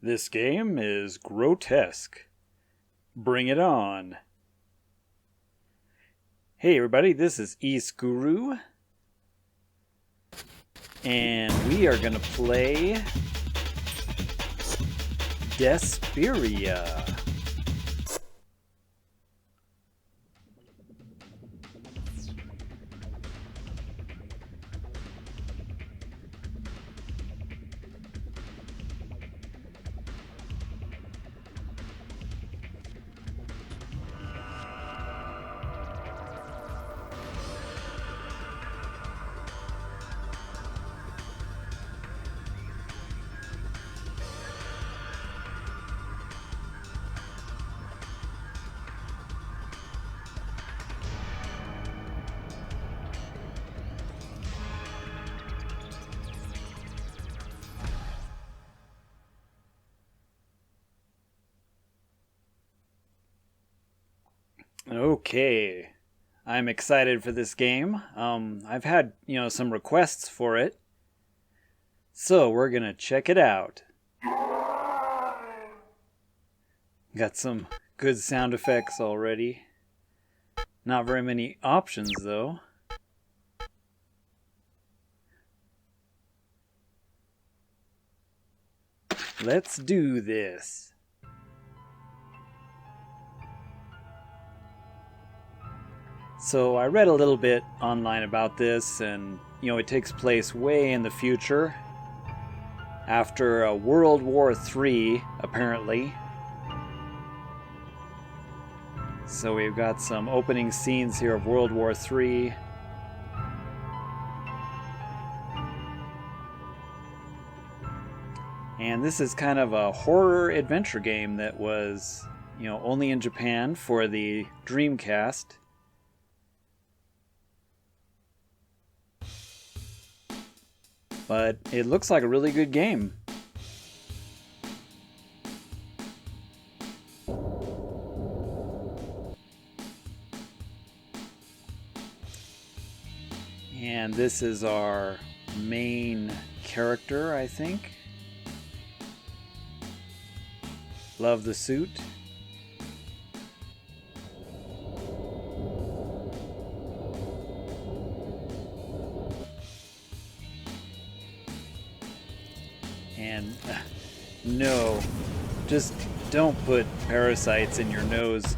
This game is grotesque. Bring it on. Hey everybody, this is YSGuru. And we are going to play DeSPIRIA. Okay, I'm excited for this game. I've had, some requests for it. So we're gonna check it out. Got some good sound effects already. Not very many options though. Let's do this. So I read a little bit online about this, and it takes place way in the future, after World War III, apparently. So we've got some opening scenes here of World War III. And this is kind of a horror adventure game that was, only in Japan for the Dreamcast. But it looks like a really good game. And this is our main character, I think. Love the suit. And no, just don't put parasites in your nose.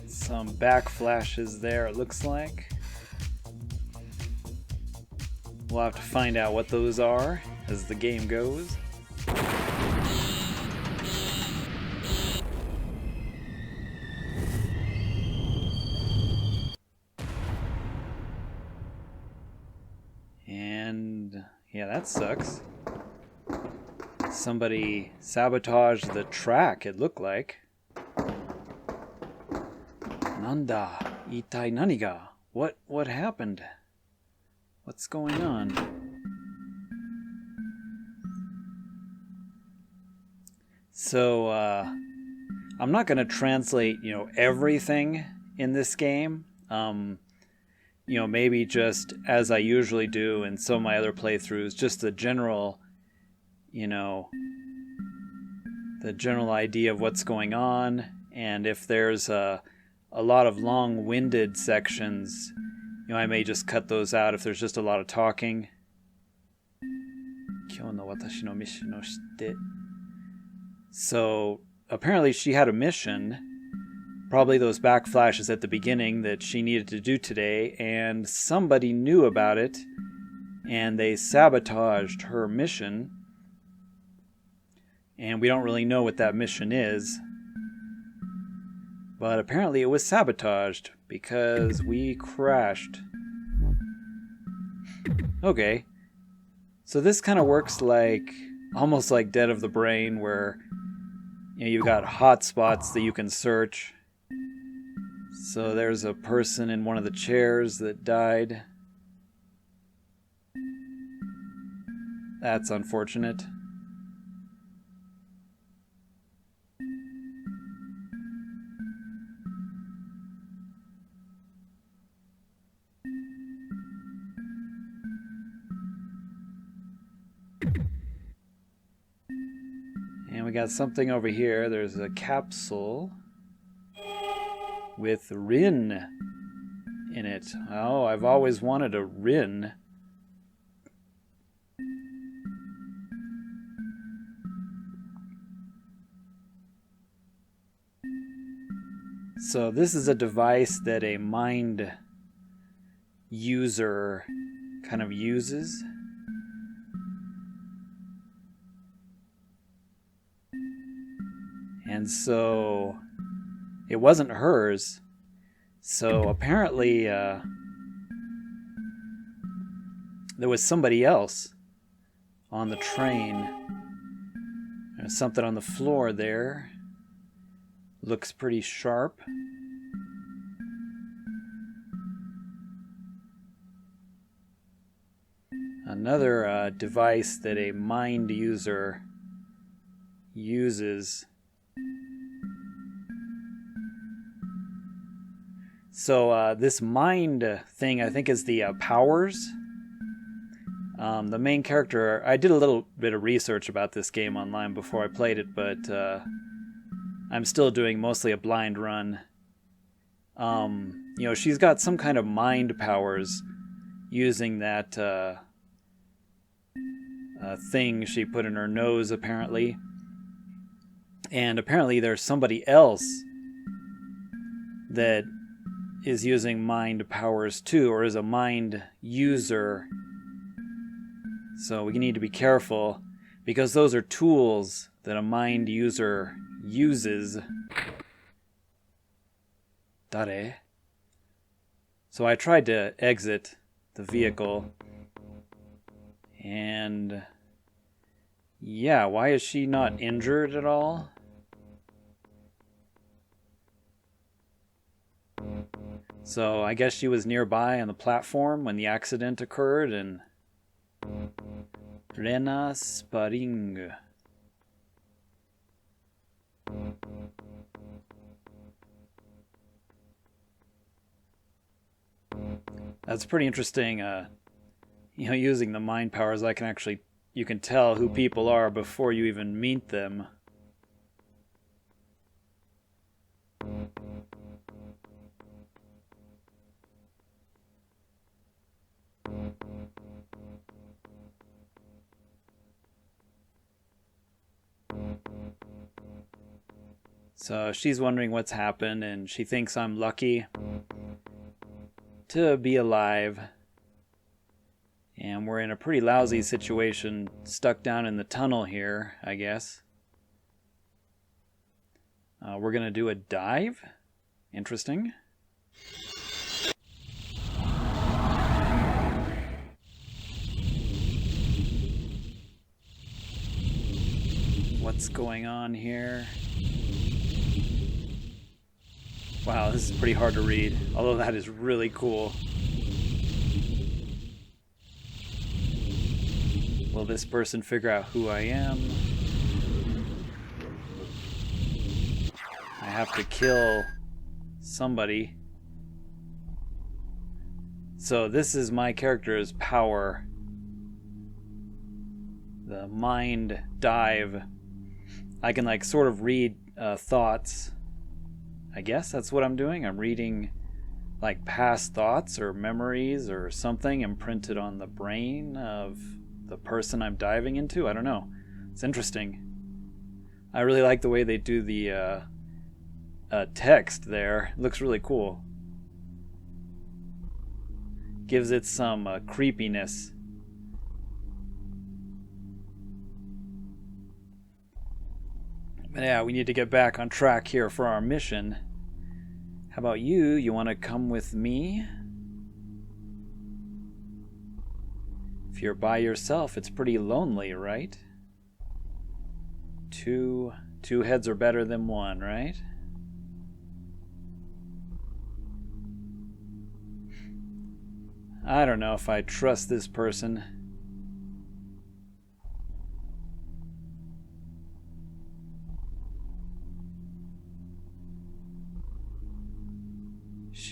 Some backflashes there, it looks like. We'll have to find out what those are as the game goes. And yeah, that sucks. Somebody sabotaged the track, it looked like. Nanda, itai naniga? What happened? What's going on? So, I'm not going to translate, everything in this game. Maybe just as I usually do in some of my other playthroughs, just the general, the general idea of what's going on. And if there's a lot of long-winded sections, I may just cut those out if there's just a lot of talking. So apparently she had a mission, probably those backflashes at the beginning that she needed to do today, and somebody knew about it, and they sabotaged her mission. And we don't really know what that mission is. But apparently it was sabotaged because we crashed. Okay. So this kind of works almost like Dead of the Brain, where you've got hotspots that you can search. So there's a person in one of the chairs that died. That's unfortunate. And we got something over here. There's a capsule with Rin in it. Oh, I've always wanted a Rin. So this is a device that a mind user kind of uses. And so it wasn't hers. So apparently there was somebody else on the train. There's something on the floor there. Looks pretty sharp. Another device that a mind user uses. So this mind thing, I think, is the powers. The main character, I did a little bit of research about this game online before I played it, but I'm still doing mostly a blind run. You know, she's got some kind of mind powers using that thing she put in her nose, apparently. And apparently there's somebody else that is using mind powers too, or is a mind user. So we need to be careful, because those are tools that a mind user uses. Dare. So I tried to exit the vehicle. And yeah, why is she not injured at all? So I guess she was nearby on the platform when the accident occurred, and Rena Sparing. That's pretty interesting. You know, using the mind powers, you can tell who people are before you even meet them. So she's wondering what's happened, and she thinks I'm lucky to be alive. And we're in a pretty lousy situation, stuck down in the tunnel here, I guess. We're going to do a dive. Interesting. What's going on here? Wow, this is pretty hard to read, although that is really cool. Will this person figure out who I am? I have to kill somebody. So this is my character's power. The mind dive. I can sort of read thoughts. I guess that's what I'm doing. I'm reading past thoughts or memories or something imprinted on the brain of the person I'm diving into. I don't know. It's interesting. I really like the way they do the text there. It looks really cool. Gives it some creepiness. But yeah, we need to get back on track here for our mission. How about you? You want to come with me? If you're by yourself, it's pretty lonely, right? Two heads are better than one, right? I don't know if I trust this person.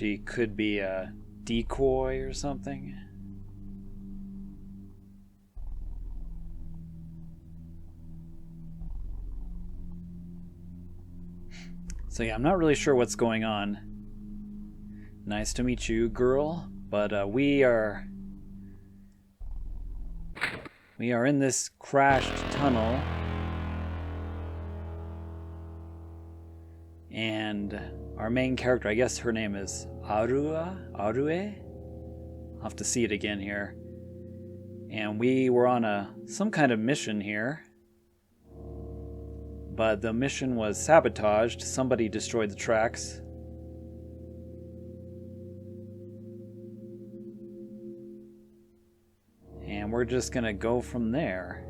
She could be a decoy or something. So yeah, I'm not really sure what's going on. Nice to meet you, girl. But we are in this crashed tunnel. And our main character, I guess her name is Arue? I'll have to see it again here. And we were on some kind of mission here. But the mission was sabotaged. Somebody destroyed the tracks. And we're just gonna go from there.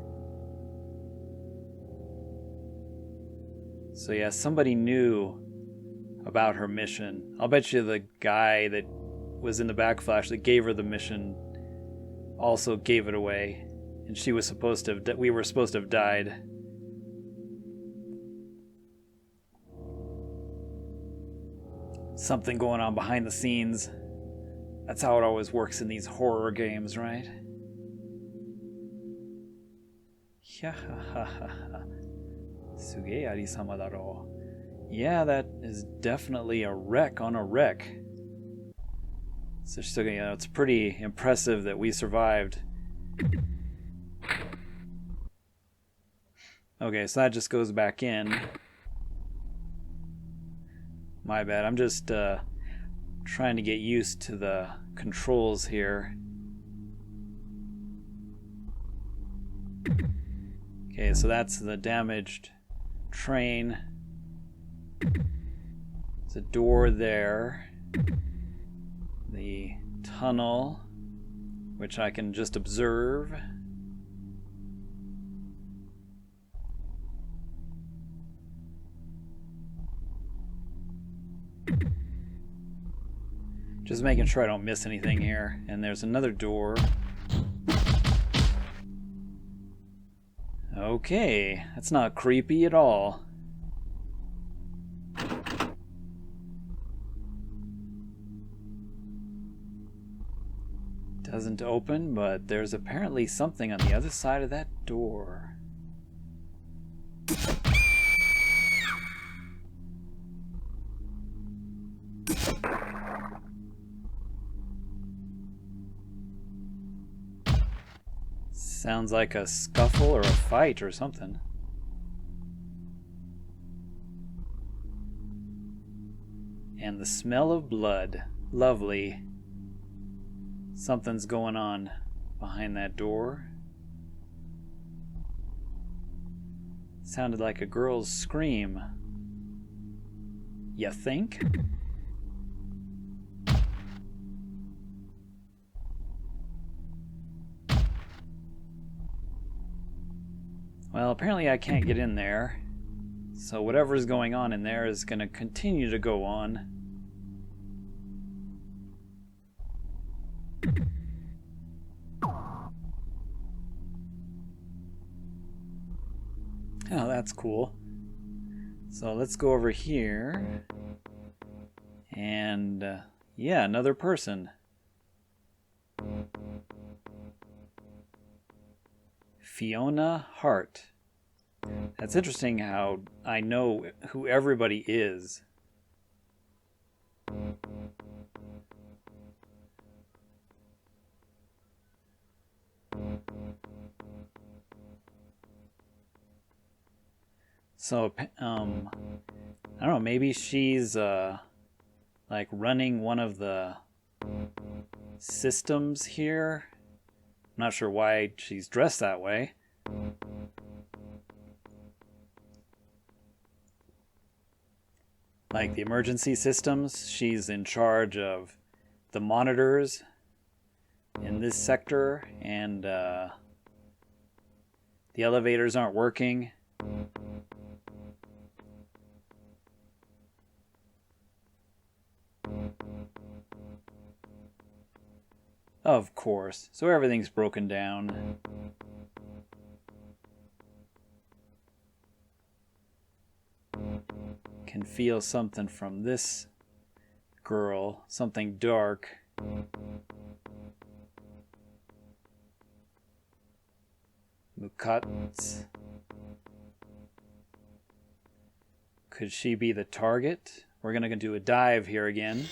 So yeah, somebody knew about her mission. I'll bet you the guy that was in the backflash that gave her the mission also gave it away. And we were supposed to have died. Something going on behind the scenes. That's how it always works in these horror games, right? Yeah, that is definitely a wreck on a wreck. So it's pretty impressive that we survived. Okay, so that just goes back in. My bad, I'm just trying to get used to the controls here. Okay, so that's the damaged train. There's a door there. The tunnel, which I can just observe. Just making sure I don't miss anything here. And there's another door. Okay, that's not creepy at all. Doesn't open, but there's apparently something on the other side of that door. Sounds like a scuffle or a fight or something. And the smell of blood. Lovely. Something's going on behind that door. Sounded like a girl's scream. You think? Well, apparently I can't get in there. So whatever's going on in there is going to continue to go on. Oh, that's cool. So let's go over here. And, yeah, another person. Fiona Hart. That's interesting how I know who everybody is. So, I don't know, maybe she's, like running one of the systems here. I'm not sure why she's dressed that way. Like the emergency systems, she's in charge of the monitors in this sector, and the elevators aren't working. Of course. So everything's broken down. Can feel something from this girl. Something dark. Mukat. Could she be the target? We're gonna do a dive here again.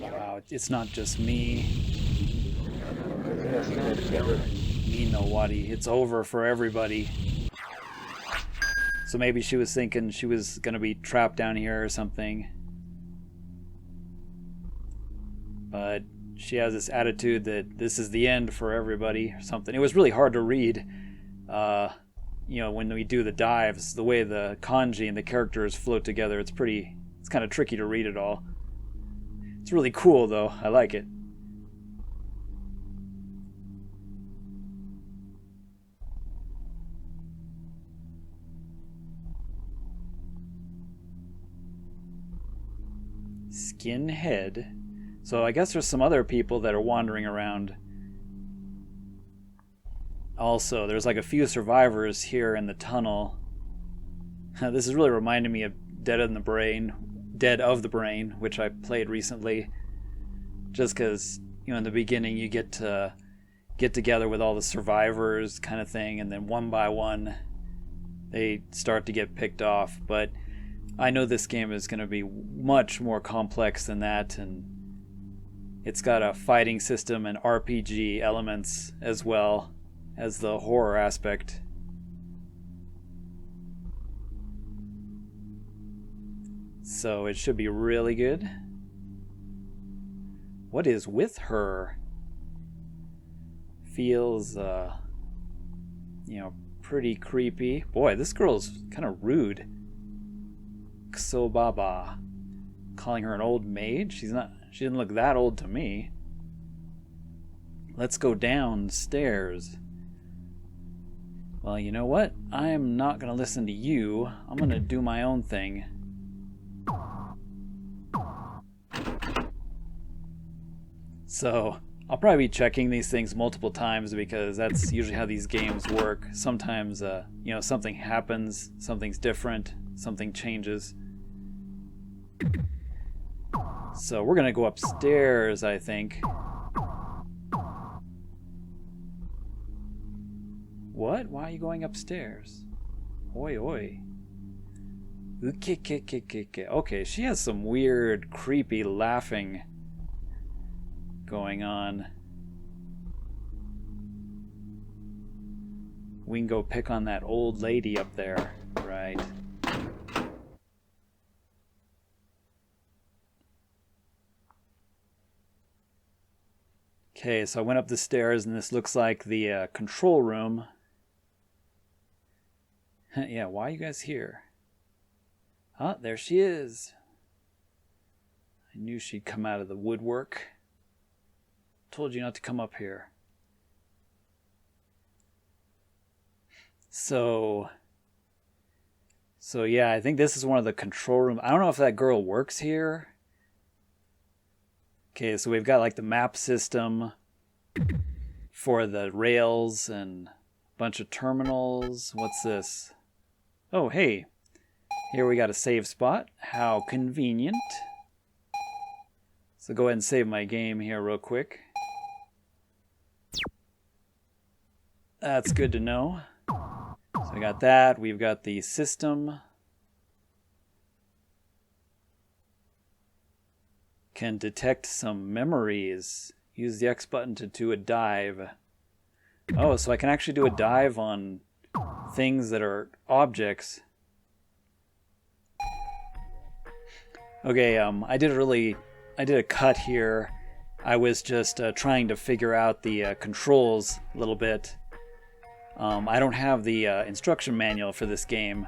Wow, it's not just me. Me no wadi. It's over for everybody. So maybe she was thinking she was gonna be trapped down here or something. But she has this attitude that this is the end for everybody or something. It was really hard to read, you know, when we do the dives, the way the kanji and the characters float together, it's kind of tricky to read it all. It's really cool though, I like it. Skinhead. So I guess there's some other people that are wandering around. Also, there's like a few survivors here in the tunnel. This is really reminding me of Dead of the Brain, which I played recently. Just because, you know, in the beginning you get to get together with all the survivors kind of thing, and then one by one they start to get picked off. But I know this game is going to be much more complex than that, and it's got a fighting system and RPG elements as well as the horror aspect. So it should be really good. What is with her? Feels, you know, pretty creepy. Boy, this girl's kind of rude. Ksobaba. Calling her an old maid? She didn't look that old to me. Let's go downstairs. Well, you know what? I'm not gonna listen to you. I'm gonna do my own thing. So, I'll probably be checking these things multiple times because that's usually how these games work. Sometimes, you know, something happens, something's different, something changes. So we're gonna go upstairs, I think. What? Why are you going upstairs? Oi oi. Okay, she has some weird, creepy laughing going on. We can go pick on that old lady up there, right? Okay, so I went up the stairs and this looks like the control room. Yeah, why are you guys here? Ah, there she is. I knew she'd come out of the woodwork. Told you not to come up here. So yeah, I think this is one of the control rooms. I don't know if that girl works here. Okay, so we've got like the map system for the rails and a bunch of terminals. What's this? Oh, hey. Here we got a save spot. How convenient. So go ahead and save my game here real quick. That's good to know. So we got that. We've got the system. Can detect some memories. Use the X button to do a dive. Oh, so I can actually do a dive on things that are objects. Okay, I did a cut here. I was just trying to figure out the controls a little bit. I don't have the instruction manual for this game.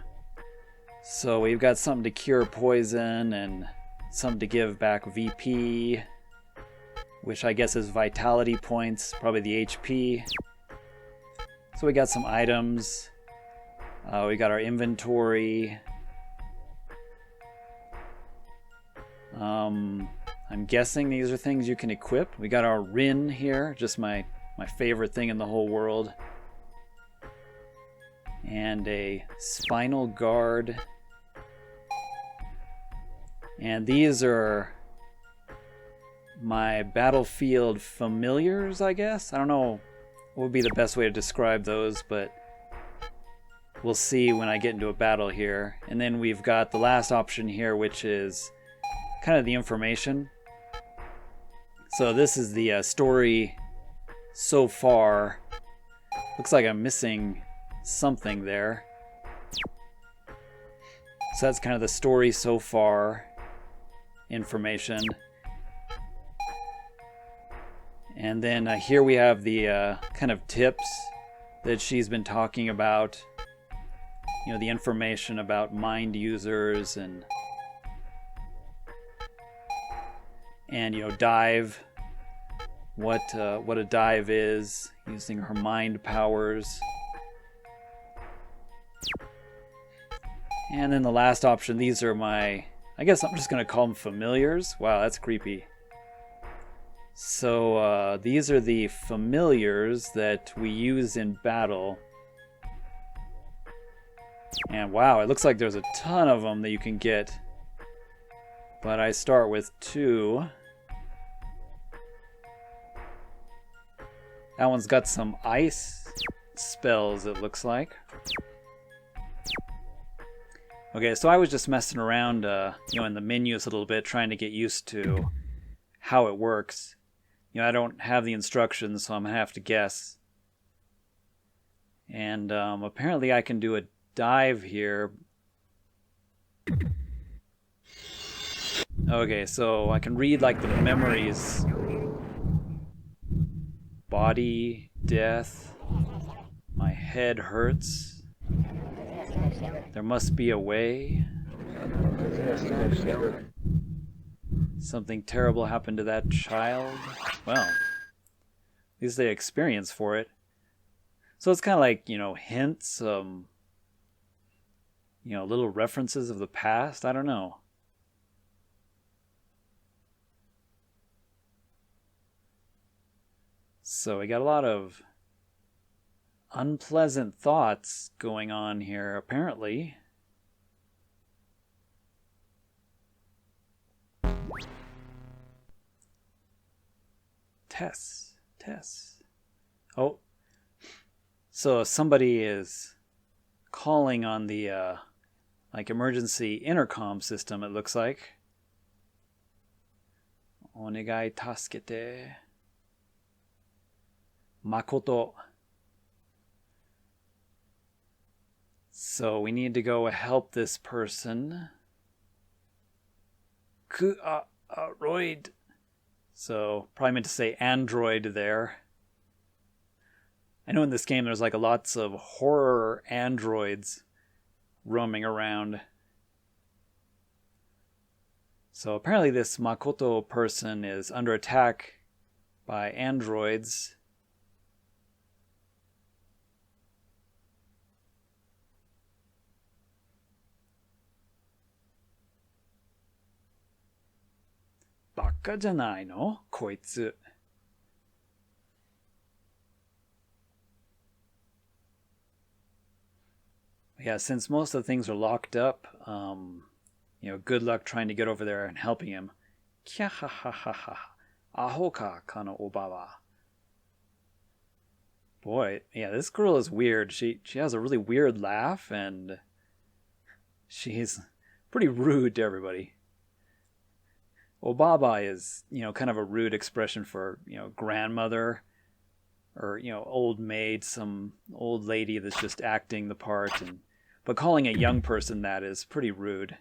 So we've got something to cure poison and something to give back VP, which I guess is vitality points, probably the HP. So we got some items. We got our inventory. I'm guessing these are things you can equip. We got our Rin here, just my favorite thing in the whole world. And a spinal guard. And these are my battlefield familiars, I guess? I don't know what would be the best way to describe those, but we'll see when I get into a battle here. And then we've got the last option here, which is kind of the information. So this is the story so far. Looks like I'm missing something there. So that's kind of the story so far information. And then here we have the kind of tips that she's been talking about. You know, the information about mind users and you know, dive. What a dive is, using her mind powers. And then the last option, these are my, I guess I'm just going to call them familiars. Wow, that's creepy. So these are the familiars that we use in battle. And wow, it looks like there's a ton of them that you can get. But I start with 2. That one's got some ice spells, it looks like. Okay, so I was just messing around, you know, in the menus a little bit, trying to get used to how it works. You know, I don't have the instructions, so I'm gonna have to guess. And apparently I can do a dive here. Okay, so I can read like the memories. Body, death, my head hurts. There must be a way. Something terrible happened to that child. Well, at least they experience for it. So it's kind of like, you know, hints, you know, little references of the past. I don't know. So we got a lot of unpleasant thoughts going on here, apparently. Tess. Oh. So somebody is calling on the, like, emergency intercom system, it looks like. Onegai tasukete. Makoto. So we need to go help this person. Roid. So probably meant to say android there. I know in this game there's like lots of horror androids roaming around. So apparently this Makoto person is under attack by androids. Bakka janai no, koitsu. Yeah, since most of the things are locked up, you know, good luck trying to get over there and helping him. Kya ha ha ha ha. Aho ka kano obawa. Boy, yeah, this girl is weird. She has a really weird laugh, and she's pretty rude to everybody. Obaba is, you know, kind of a rude expression for, you know, grandmother or, you know, old maid, some old lady that's just acting the part. But calling a young person that is pretty rude.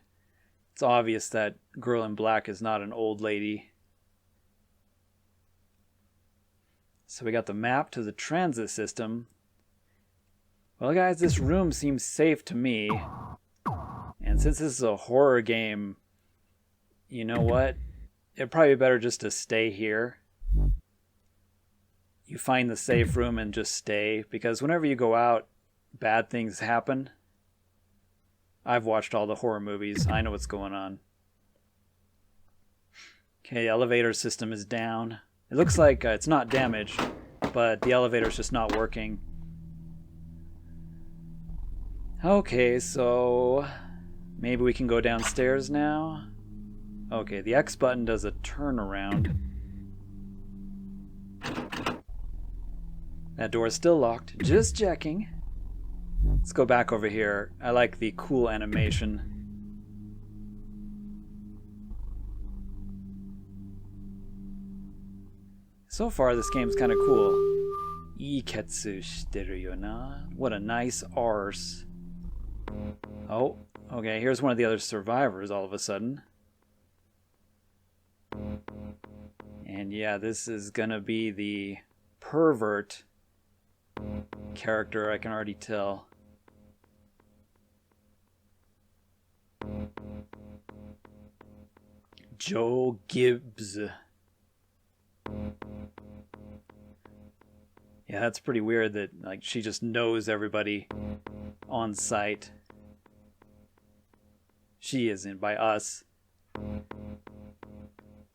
It's obvious that girl in black is not an old lady. So we got the map to the transit system. Well, guys, this room seems safe to me. And since this is a horror game, you know what? It'd probably be better just to stay here. You find the safe room and just stay. Because whenever you go out, bad things happen. I've watched all the horror movies. I know what's going on. Okay, the elevator system is down. It looks like it's not damaged, but the elevator's just not working. Okay, so maybe we can go downstairs now. Okay, the X button does a turnaround. That door is still locked. Just checking. Let's go back over here. I like the cool animation. So far, this game's kind of cool. Iketsu shiteru yo na. What a nice arse. Oh, okay, here's one of the other survivors all of a sudden. And yeah, this is gonna be the pervert character, I can already tell. Joe Gibbs. Yeah, that's pretty weird that like she just knows everybody on site. She isn't, by us.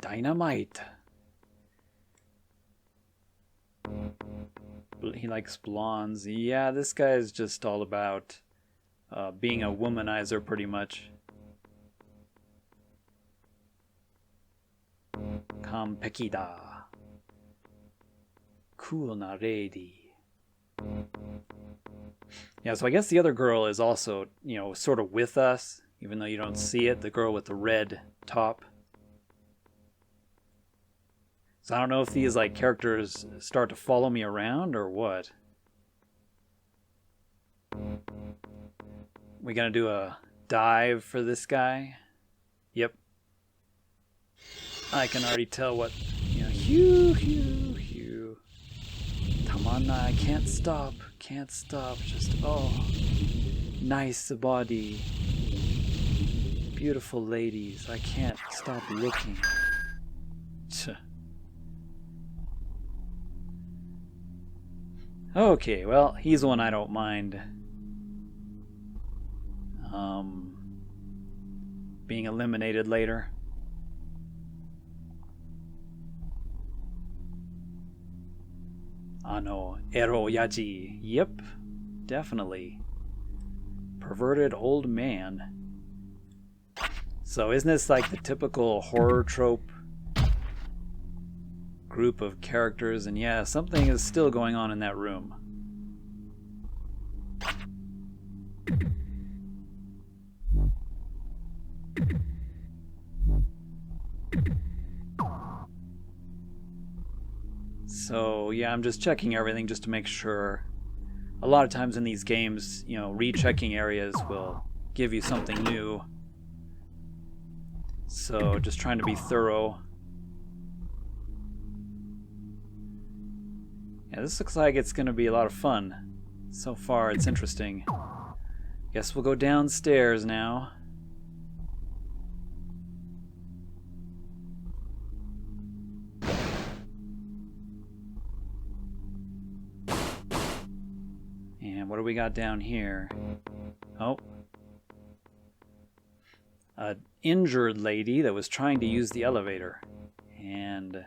Dynamite. He likes blondes. Yeah, this guy is just all about being a womanizer, pretty much. Kampeki da. Cool na lady. Yeah, so I guess the other girl is also, you know, sort of with us, even though you don't see it. The girl with the red top. So I don't know if these like characters start to follow me around or what. We gonna do a dive for this guy? Yep. I can already tell what, you know, hew, hew, hew. Tamanna, I can't stop, just, oh, nice body. Beautiful ladies, I can't stop looking. Okay, well, he's one I don't mind. Being eliminated later. Ano, ero yaji. Yep, definitely. Perverted old man. So isn't this like the typical horror trope group of characters? And yeah, something is still going on in that room. So yeah, I'm just checking everything just to make sure. A lot of times in these games, you know, rechecking areas will give you something new. So just trying to be thorough. Yeah, this looks like it's going to be a lot of fun. So far, it's interesting. Guess we'll go downstairs now. And what do we got down here? Oh. An injured lady that was trying to use the elevator. And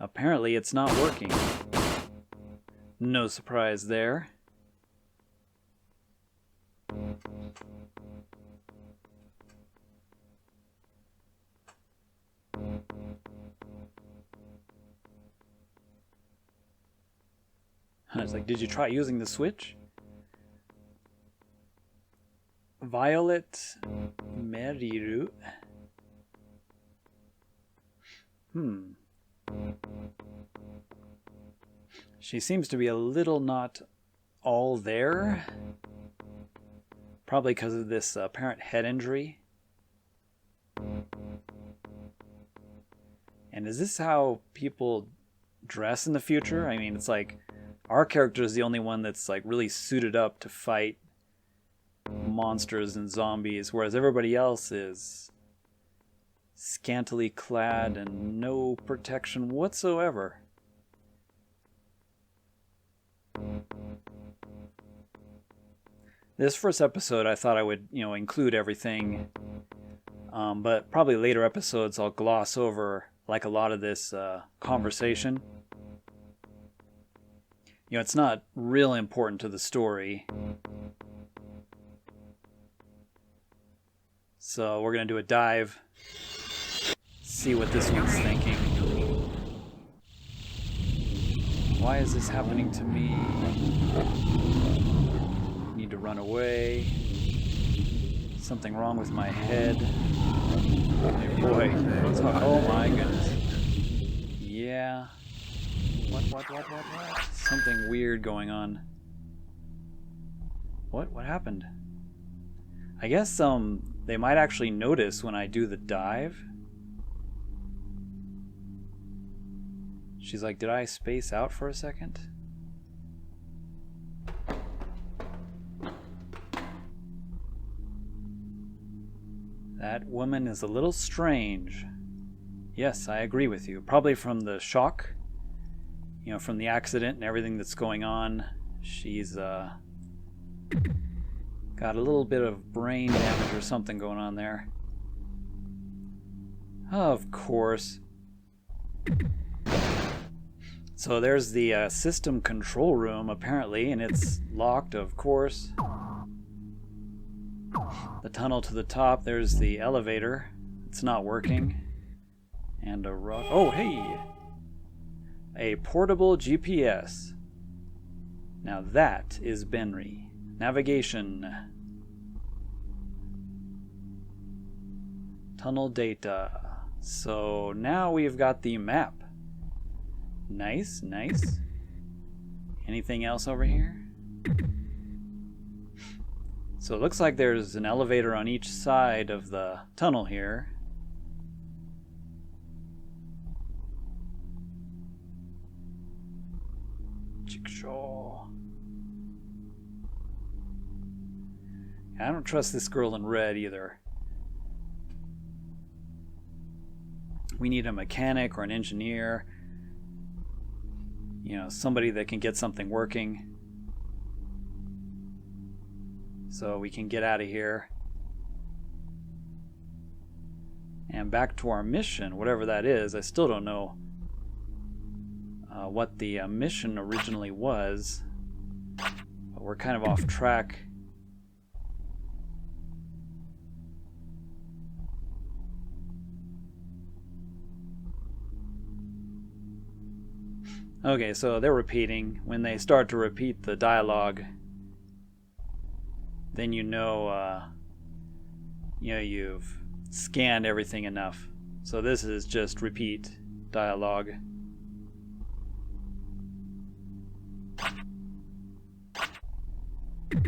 apparently it's not working. No surprise there. It's like, did you try using the switch? Violet Meriru. She seems to be a little not all there. Probably because of this apparent head injury. And is this how people dress in the future? I mean, it's like our character is the only one that's like really suited up to fight monsters and zombies, whereas everybody else is scantily clad and no protection whatsoever. This first episode, I thought I would, you know, include everything But probably later episodes I'll gloss over like a lot of this conversation. You know, it's not real important to the story. So we're going to do a dive. See what this one's thinking. Why is this happening to me? Need to run away. Something wrong with my head. Hey boy. Oh my goodness. Yeah. What? Something weird going on. What happened? I guess they might actually notice when I do the dive. She's like, did I space out for a second? That woman is a little strange. Yes, I agree with you. Probably from the shock, you know, from the accident and everything that's going on. She's got a little bit of brain damage or something going on there. Of course. So there's the system control room, apparently, and it's locked, of course. The tunnel to the top, there's the elevator. It's not working. And a rock. Oh, hey! A portable GPS. Now that is Benry. Navigation. Tunnel data. So now we've got the map. Nice. Anything else over here? So it looks like there's an elevator on each side of the tunnel here. Jigsaw. I don't trust this girl in red either. We need a mechanic or an engineer. You know, somebody that can get something working. So we can get out of here. And back to our mission, whatever that is. I still don't know what the mission originally was. But we're kind of off track. Okay, so they're repeating. When they start to repeat the dialogue, then you know you've scanned everything enough. So this is just repeat dialogue. I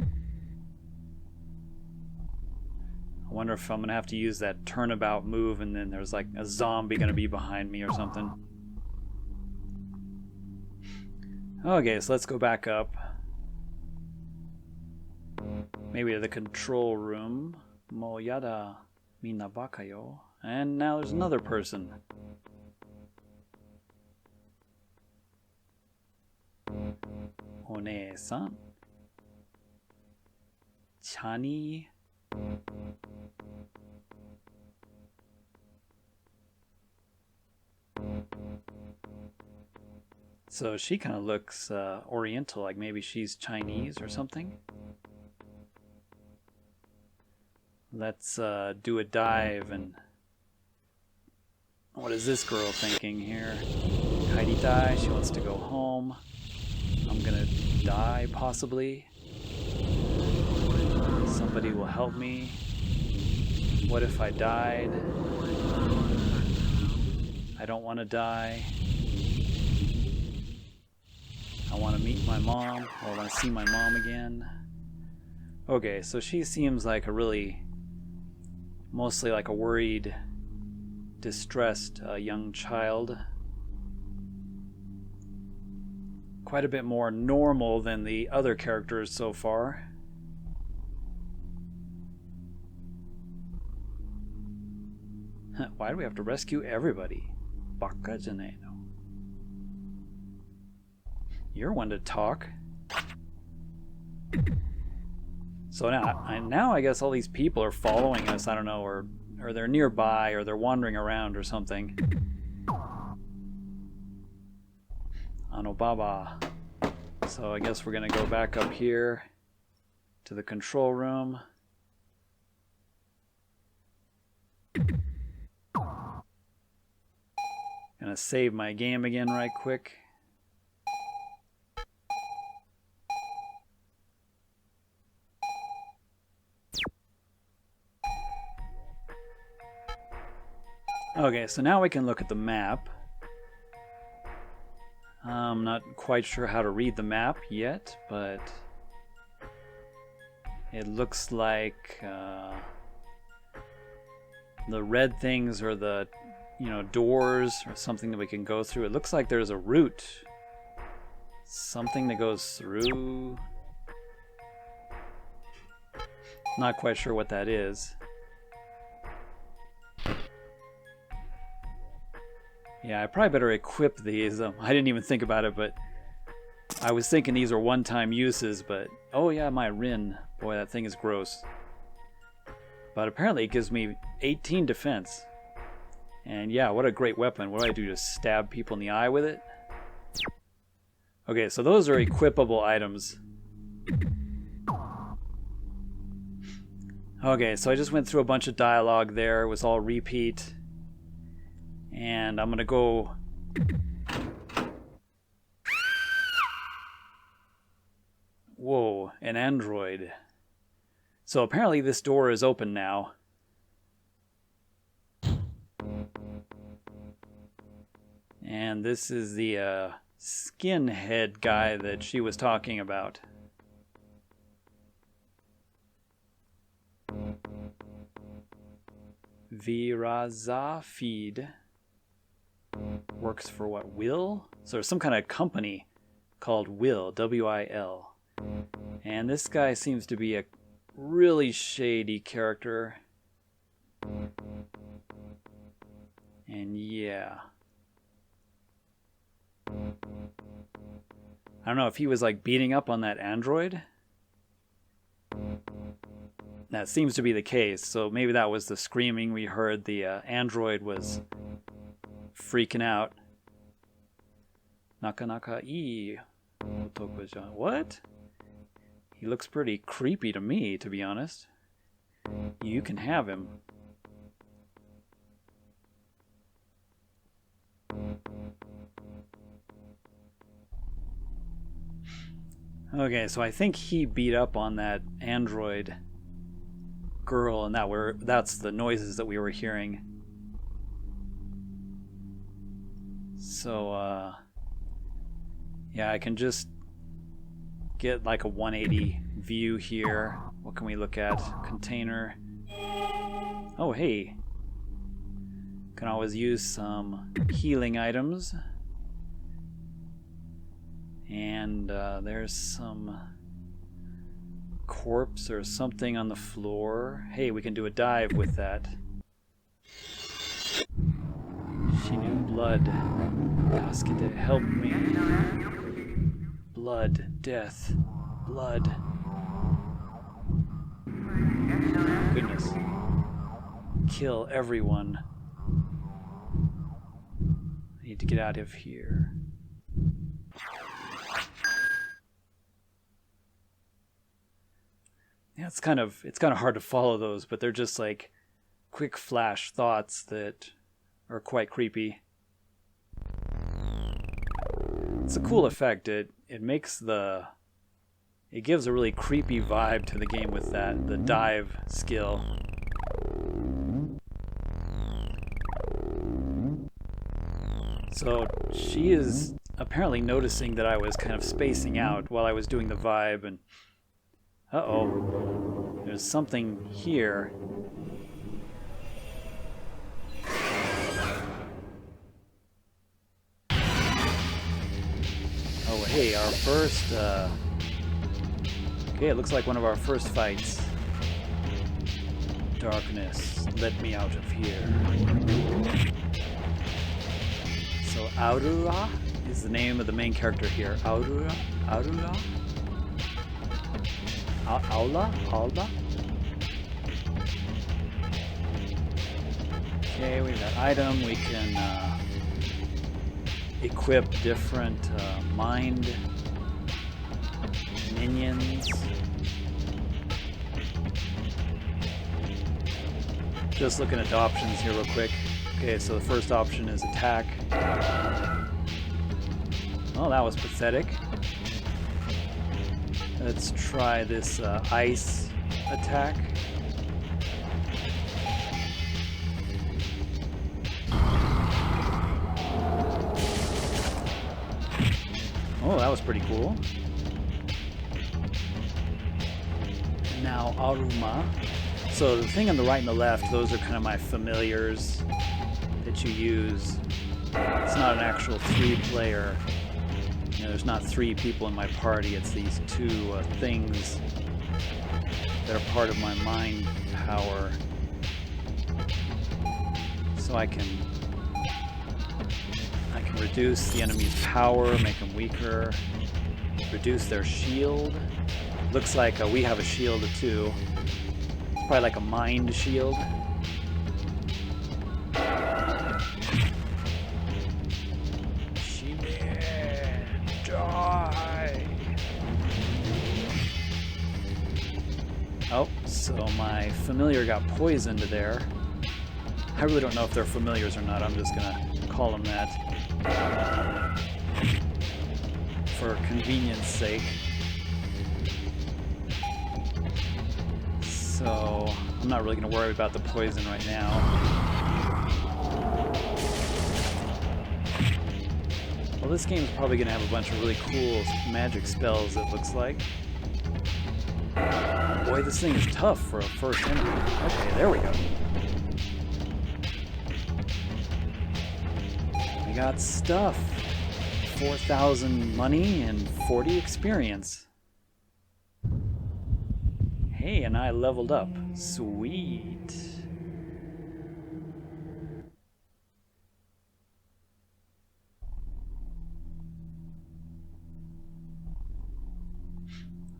wonder if I'm gonna have to use that turnabout move and then there's like a zombie gonna be behind me or something. Okay, so let's go back up. Maybe to the control room. Mo yada mina baka yo. And now there's another person. One-san. Chani. So she kind of looks oriental, like maybe she's Chinese or something. Let's do a dive and... What is this girl thinking here? Kairitai, she wants to go home. I'm gonna die, possibly. Somebody will help me. What if I died? I don't want to die. I want to meet my mom. I want to see my mom again. Okay, so she seems like a really... mostly like a worried, distressed young child. Quite a bit more normal than the other characters so far. Why do we have to rescue everybody? Baka janai no. You're one to talk. So now I guess all these people are following us, I don't know, or or they're nearby, or they're wandering around or something. Anobaba. So I guess we're gonna go back up here to the control room. Gonna save my game again right quick. Okay, so now we can look at the map. I'm not quite sure how to read the map yet, but it looks like the red things are the, doors or something that we can go through. It looks like there's a route. Something that goes through. Not quite sure what that is. Yeah, I probably better equip these. I didn't even think about it, but I was thinking these are one-time uses, but oh yeah, my Rin. Boy, that thing is gross. But apparently it gives me 18 defense. And yeah, what a great weapon. What do I do, just stab people in the eye with it? Okay, so those are equipable items. Okay, so I just went through a bunch of dialogue there. It was all repeat. And I'm gonna go... Whoa, an android. So apparently this door is open now. And this is the skinhead guy that she was talking about. Viraza feed. Works for what? Will? So there's some kind of company called Will, W-I-L. And this guy seems to be a really shady character. And yeah. I don't know if he was like beating up on that android. That seems to be the case, so maybe that was the screaming we heard. The android was freaking out. Nakanaka ii otoko-jan. What? He looks pretty creepy to me, to be honest. You can have him. Okay, so I think he beat up on that android girl, and that's the noises that we were hearing. So, yeah, I can just get like a 180 view here. What can we look at? Container. Oh, hey. Can always use some healing items. And there's some corpse or something on the floor. Hey, we can do a dive with that. She knew blood. Kasuke, help me. Blood, death, blood. Goodness. Kill everyone. I need to get out of here. Yeah, it's kind of hard to follow those, but they're just like quick flash thoughts that are quite creepy. It's a cool effect. It makes it gives a really creepy vibe to the game with the dive skill. So she is apparently noticing that I was kind of spacing out while I was doing the vibe, and uh-oh, there's something here. Oh, hey, our first, okay, it looks like one of our first fights. Darkness, let me out of here. So, Aurora is the name of the main character here. Aurora? Aurora? Aula? Alba? Okay, we've got item. We can equip different mind minions. Just looking at the options here real quick. Okay, so the first option is attack. Oh, that was pathetic. Let's try this ice attack. Oh, that was pretty cool. Now Aruma. So the thing on the right and the left, those are kind of my familiars that you use. It's not an actual 3-player. You know, there's not 3 people in my party. It's these 2 things that are part of my mind power. So I can reduce the enemy's power, make them weaker, reduce their shield. Looks like we have a shield too. It's probably like a mind shield. Die! Oh, so my familiar got poisoned there. I really don't know if they're familiars or not. I'm just gonna call them that for convenience sake. So I'm not really gonna worry about the poison right now. Well, this game is probably gonna have a bunch of really cool magic spells, it looks like. Boy, this thing is tough for a first enemy. Okay, there we go. We got stuff. 4,000 money and 40 experience. Hey, and I leveled up. Sweet.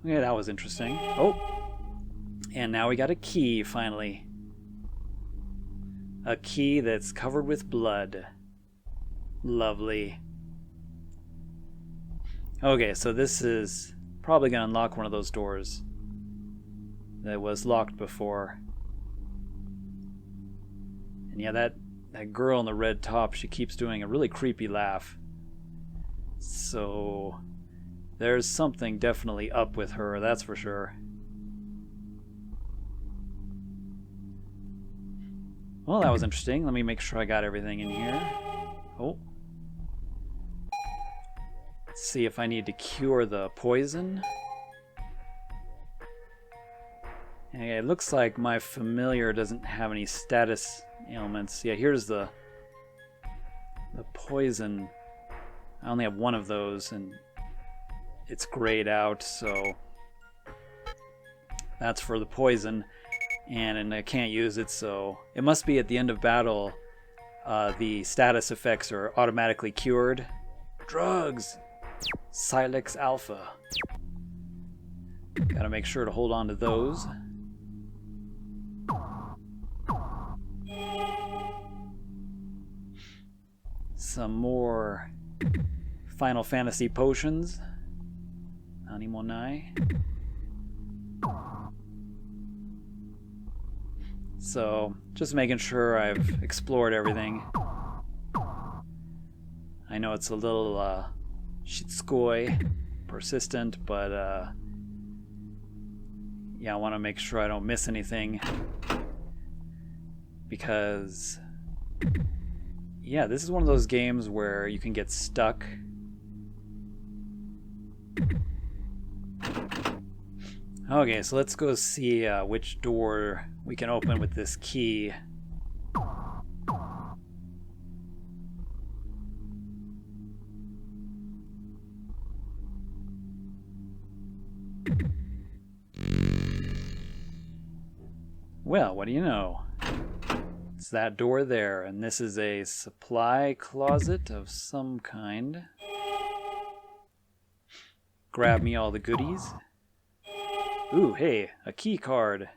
Yeah, that was interesting. Oh, and now we got a key, finally. A key that's covered with blood. Lovely. Okay, so this is probably going to unlock one of those doors that was locked before. And yeah, that girl in the red top, she keeps doing a really creepy laugh. So there's something definitely up with her, that's for sure. Well, that was interesting. Let me make sure I got everything in here. Oh. Let's see if I need to cure the poison. Okay, it looks like my familiar doesn't have any status ailments. Yeah, here's the poison. I only have one of those, and it's grayed out, so that's for the poison, and I can't use it, so it must be at the end of battle. The status effects are automatically cured. Drugs! Silex Alpha. Gotta make sure to hold on to those. Some more Final Fantasy potions. Animonai. So, just making sure I've explored everything. I know it's a little shitskoi, persistent, but yeah, I want to make sure I don't miss anything. Because yeah, this is one of those games where you can get stuck. Okay, so let's go see which door we can open with this key. Well, what do you know? It's that door there, and this is a supply closet of some kind. Grab me all the goodies. Ooh, hey, a key card.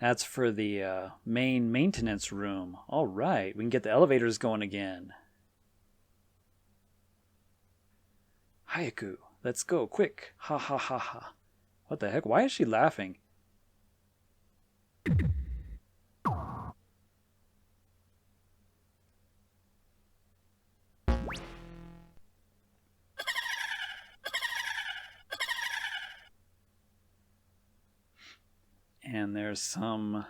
That's for the main maintenance room. All right, we can get the elevators going again. Hayaku, let's go, quick. Ha ha ha ha. What the heck? Why is she laughing? And there's an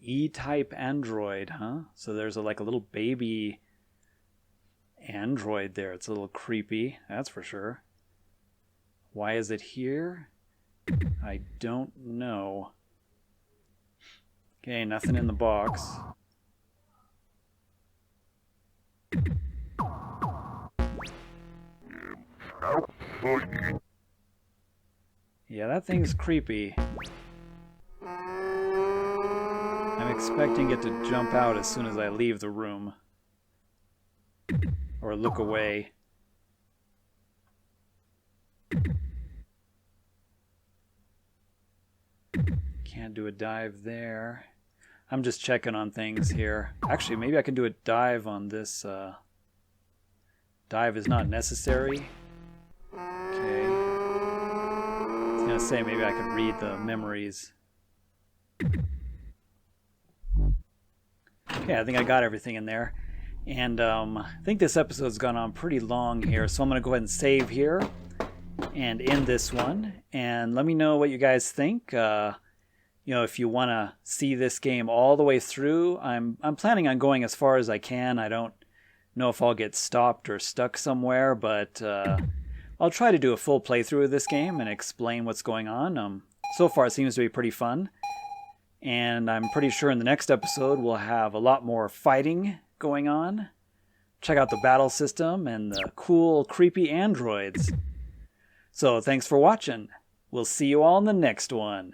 E-type android, huh? So there's like a little baby android there. It's a little creepy, that's for sure. Why is it here? I don't know. Okay, nothing in the box. Yeah, that thing's creepy. I'm expecting it to jump out as soon as I leave the room. Or look away. Can't do a dive there. I'm just checking on things here. Actually, maybe I can do a dive on this. Dive is not necessary. Okay. I was gonna say maybe I could read the memories. Okay, I think I got everything in there. And I think this episode's gone on pretty long here, so I'm going to go ahead and save here and end this one. And let me know what you guys think. If you want to see this game all the way through, I'm planning on going as far as I can. I don't know if I'll get stopped or stuck somewhere, but I'll try to do a full playthrough of this game and explain what's going on. So far, it seems to be pretty fun. And I'm pretty sure in the next episode, we'll have a lot more fighting going on. Check out the battle system and the cool, creepy androids. So thanks for watching. We'll see you all in the next one.